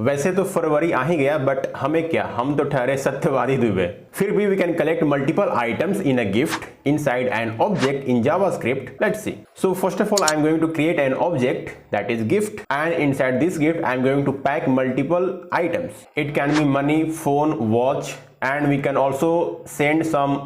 वैसे तो फरवरी आ ही गया, बट हमें क्या, हम तो ठहरे सत्यवादी दुबे। फिर भी we can collect multiple items in a gift inside an object in JavaScript. Let's see. So first of all, I'm going to create an object that is gift, and inside this gift I'm going to pack multiple items. It can be money, phone, watch, and we can also send some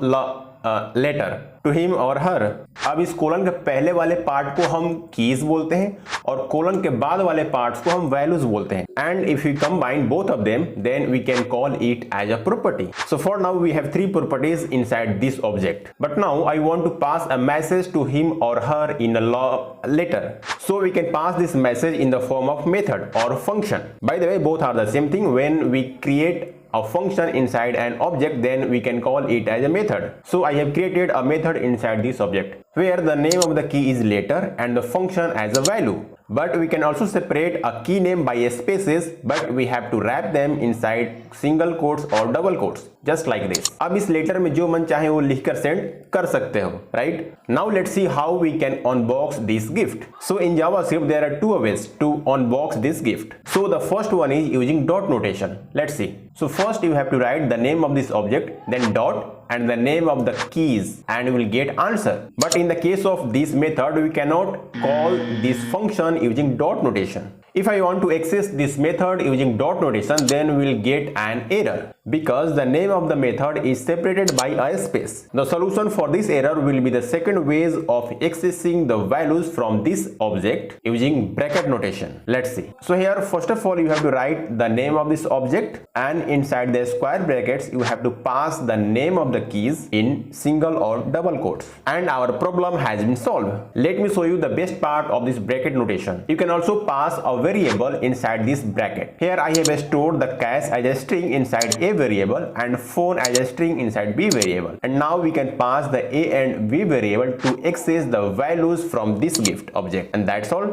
letter to him और her. अब इस colon के पहले वाले part को हम keys बोलते हैं और कोलन के बाद वाले पार्ट्स को हम वैल्यूज बोलते हैं। And if you combine both of them then we can call it as a property. So for now we have 3 properties inside this object, but now I want to pass a message to him और her in a letter. So we can pass this message in the form of method or function. By the way, both are the same thing. When we create a function inside an object, then we can call it as a method. So I have created a method inside this object where the name of the key is letter and the function as a value. But we can also separate a key name by spaces, but we have to wrap them inside single quotes or double quotes, just like this. अब इस letter में जो मन चाहे वो लिखकर send कर सकते हो, right? Now let's see how we can unbox this gift. So in JavaScript there are 2 ways to unbox this gift. So the first one is using dot notation. Let's see. So first you have to write the name of this object, then dot and the name of the keys, and you will get answer. But in the case of this method, we cannot call this function using dot notation. If I want to access this method using dot notation, then we will get an error because the name of the method is separated by a space. The solution for this error will be the second ways of accessing the values from this object using bracket notation. Let's see. So here first of all you have to write the name of this object, and inside the square brackets you have to pass the name of the keys in single or double quotes, and our problem has been solved. Let me show you the best part of this bracket notation. You can also pass a variable inside this bracket. Here I have stored the cash as a string inside a variable and phone as a string inside b variable, and now we can pass the a and b variable to access the values from this gift object, and that's all.